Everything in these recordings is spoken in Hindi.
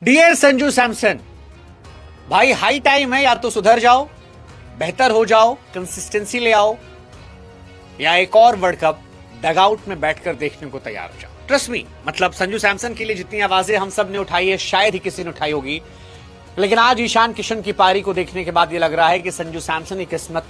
डियर संजू सैमसन, भाई हाई टाइम है, या तो सुधर जाओ, बेहतर हो जाओ, कंसिस्टेंसी ले आओ, या एक और वर्ल्ड कप डगआउट में बैठकर देखने को तैयार हो जाओ। ट्रस्ट मी, मतलब संजू सैमसन के लिए जितनी आवाजें हम सब ने उठाई है शायद ही किसी ने उठाई होगी, लेकिन आज ईशान किशन की पारी को देखने के बाद ये लग रहा है कि संजू सैमसन की किस्मत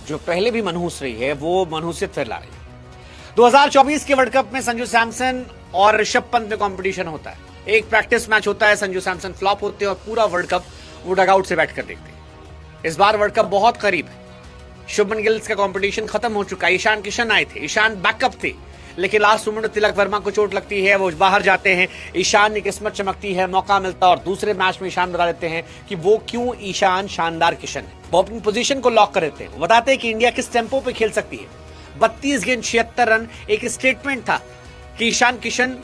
जो पहले भी मनहूस रही है वो मनहूसियत फिर ला रही है। 2024 के वर्ल्ड कप में संजू सैमसन और ऋषभ पंत में कंपटीशन होता है, एक प्रैक्टिस मैच होता है, संजू सैमसन फ्लॉप होते हैं और पूरा वर्ल्ड कप वो डगआउट से बैठकर देखते हैं। इस बार वर्ल्ड कप बहुत करीब है, शुभमन गिल का कंपटीशन खत्म हो चुका है, ईशान किशन आए थे, ईशान बैकअप थे, लेकिन लास्ट मोमेंट तिलक वर्मा को चोट लगती है, वो बाहर जाते हैं, ईशान की किस्मत चमकती है, मौका मिलता है और दूसरे मैच में ईशान बता देते हैं कि वो क्यों ईशान शानदार किशन है। वो अपनी पोजीशन को लॉक कर देते हैं, वो बताते हैं कि इंडिया किस टेम्पो पे खेल सकती है। 32 गेंद 76 रन एक स्टेटमेंट था कि ईशान किशन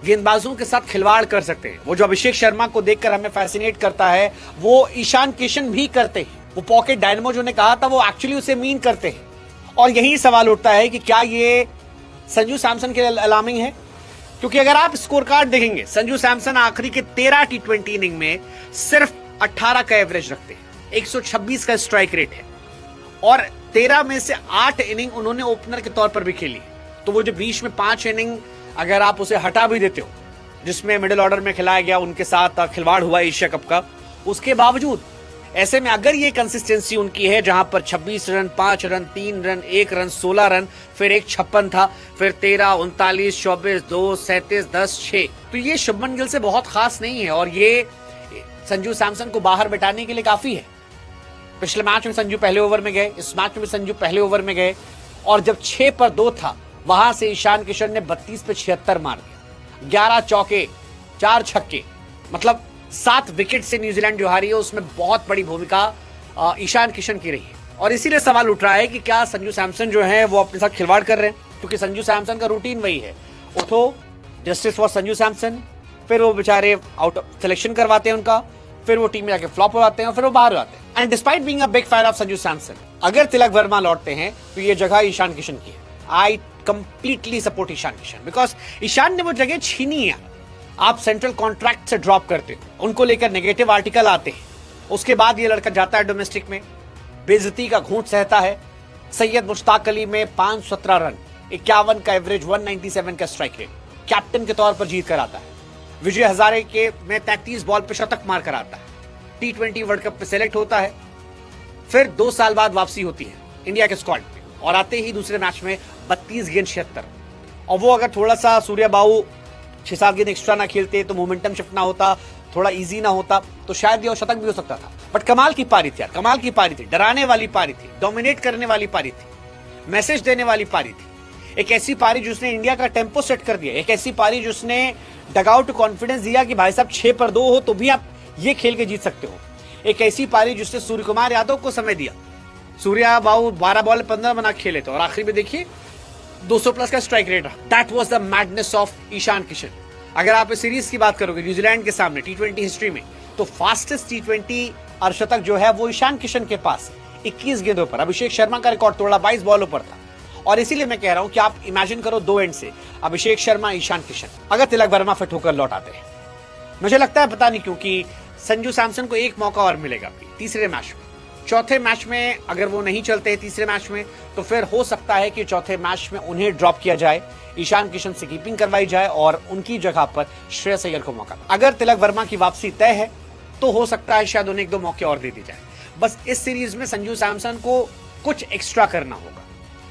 गेंदबाजों के साथ खिलवाड़ कर सकते हैं। वो जो अभिषेक शर्मा को देखकर हमें फैसिनेट करता है वो ईशान किशन भी करते हैं। वो पॉकेट डायनमो जो ने कहा था वो एक्चुअली उसे मीन करते हैं। और यही सवाल उठता है कि क्या ये संजू सैमसन के लिए अलार्मिंग है, क्योंकि अगर आप स्कोर कार्ड देखेंगे, संजू सैमसन आखिरी के 13 टी20 इनिंग में सिर्फ 18 का एवरेज रखते हैं, 126 का स्ट्राइक रेट है और 13 में से 8 इनिंग उन्होंने ओपनर के तौर पर भी खेली। तो वो जो बीच में 5 इनिंग अगर आप उसे हटा भी देते हो जिसमें मिडिल ऑर्डर में खिलाया गया, उनके साथ खिलवाड़ हुआ एशिया कप का, उसके बावजूद ऐसे में अगर ये कंसिस्टेंसी उनकी है जहां पर 26 run, 5 run, 3 run, 1 run, 16 run, फिर एक 56 था, फिर 13, 39, 24, 2, 37, 10, 6, तो ये शुभमन गिल से बहुत खास नहीं है और ये संजू सैमसन को बाहर बैठाने के लिए काफी है। पिछले मैच में संजू पहले ओवर में गए, इस मैच में संजू पहले ओवर में गए और जब 6 पर 2 था वहां से ईशान किशन ने 32 पे 76 मार दिया, 11 चौके, 4 छक्के, मतलब 7 विकेट से न्यूजीलैंड जो हारी है उसमें बहुत बड़ी भूमिका ईशान किशन की रही है। और इसीलिए सवाल उठ रहा है कि क्या संजू सैमसन जो है वो अपने साथ खिलवाड़ कर रहे हैं, क्योंकि संजू सैमसन का रूटीन वही है, उठो जस्टिस फॉर संजू सैमसन, फिर वो बेचारे आउट ऑफ सिलेक्शन करवाते हैं उनका, फिर वो टीम में जाके फ्लॉप हो जाते हैं और फिर वो बाहर हो जाते हैं। And despite being a big fan of Sanju Samson, अगर तिलक वर्मा लौटते हैं तो ये जगह ईशान किशन की है। I completely support Ishan Kishan, because Ishan ने वो जगह छीनी है। आप सेंट्रल कॉन्ट्रैक्ट से ड्रॉप करते हो, उनको लेकर नेगेटिव आर्टिकल आते हैं, उसके बाद ये लड़का जाता है डोमेस्टिक में, बेइज्जती का घूंट सहता है। सैयद मुश्ताक अली में 517 रन, 51 का एवरेज, 197 का स्ट्राइक रेट, कैप्टन के तौर पर जीत कर आता है। विजय हजारे के में 33 बॉल पे शतक मार कर आता है, T20 वर्ल्ड कप में सेलेक्ट होता है, फिर 2 साल बाद वापसी होती है इंडिया के स्क्वाड में और आते ही दूसरे मैच में 32 गेंद 76। और वो अगर थोड़ा सा सूर्या बाबू 6-7 गेंद एक्स्ट्रा ना खेलते तो मोमेंटम शिफ्ट ना होता, थोड़ा इजी ना होता, तो शायद ये शतक भी हो सकता था। बट कमाल की पारी थी यार, कमाल की पारी थी, डराने वाली पारी थी, डोमिनेट करने वाली पारी थी, मैसेज देने वाली पारी थी, एक ऐसी पारी जिसने इंडिया का टेम्पो सेट कर दिया, एक ऐसी पारी जिसने डगआउट कॉन्फिडेंस दिया कि भाई साहब 6 पर 2 हो तो भी आप ये खेल के जीत सकते हो। एक ऐसी पारी जिसने सूर्य कुमार यादव को समय दिया, सूर्या बाबू 12 बॉल 15 बना खेले थे और आखिरी में देखिए 200 प्लस का स्ट्राइक रेट रहा। That was the madness of Ishan Kishan. अगर आप इस सीरीज की बात करोगे न्यूजीलैंड के सामने T20 हिस्ट्री में, तो फास्टेस्ट T20 अर्धशतक जो है वो ईशान किशन के पास 21 गेंदों पर। अभिषेक शर्मा का रिकॉर्ड तोड़ा 22 बॉलों पर था। और इसीलिए मैं कह रहा हूं कि आप इमेजिन करो 2 एंड से, अभिषेक शर्मा, ईशान किशन, अगर तिलक वर्मा फिट होकर लौट आते हैं, मुझे लगता है पता नहीं क्यों कि संजू सैमसन को एक मौका और मिलेगा तीसरे मैच में। चौथे मैच में अगर वो नहीं चलते हैं तीसरे मैच में, तो फिर हो सकता है कि चौथे मैच में उन्हें ड्रॉप किया जाए, ईशान किशन से कीपिंग करवाई जाए और उनकी जगह पर श्रेयस अय्यर को मौका। अगर तिलक वर्मा की वापसी तय है तो हो सकता है शायद उन्हें 1-2 मौके और दे दी जाए। बस इस सीरीज में संजू सैमसन को कुछ एक्स्ट्रा करना होगा,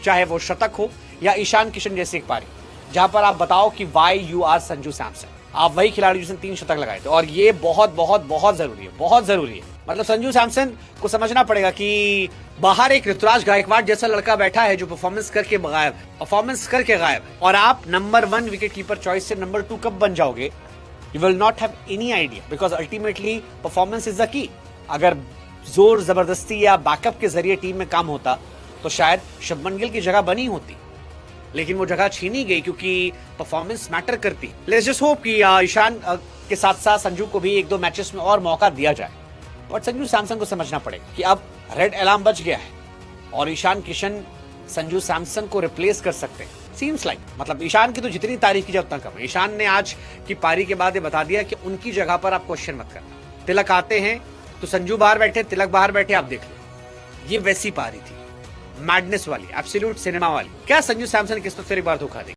चाहे वो शतक हो या ईशान किशन जैसी एक पारी जहां पर आप बताओ कि why you are Sanju Samson. आप वही खिलाड़ी जिसने 3 शतक लगाए थे और ये बहुत बहुत बहुत जरूरी है, बहुत जरूरी है। मतलब संजू सैमसन को समझना पड़ेगा कि बाहर एक ऋतुराज गायकवाड़ जैसा लड़का बैठा है जो परफॉर्मेंस करके गायब है, और आप नंबर 1 विकेट कीपर चॉइस से नंबर 2 कब बन जाओगे, you will not have any idea, because ultimately performance is the key. अगर जोर जबरदस्ती या बैकअप के जरिए टीम में काम होता तो शायद शुभमन गिल की जगह बनी होती, लेकिन वो जगह छीनी गई क्योंकि परफॉर्मेंस मैटर करती। लेट्स जस्ट होप कि ईशान के साथ साथ संजू को भी 1-2 मैचेस में और मौका दिया जाए। और संजू सैमसन को समझना पड़ेगा कि अब रेड अलार्म बज गया है और ईशान किशन संजू सैमसन को रिप्लेस कर सकते हैं। सीम्स लाइक, मतलब ईशान की तो जितनी तारीफ की जाए उतना कम है। ईशान ने आज की पारी के बाद ये बता दिया कि उनकी जगह पर आप क्वेश्चन मत करना। तिलक आते हैं तो संजू बाहर बैठे, तिलक बाहर बैठे, आप देख लो। ये वैसी पारी थी, मैडनेस वाली, एब्सोल्यूट सिनेमा वाली। क्या संजू सैमसन किस्मत फिर एक बार धोखा देगी?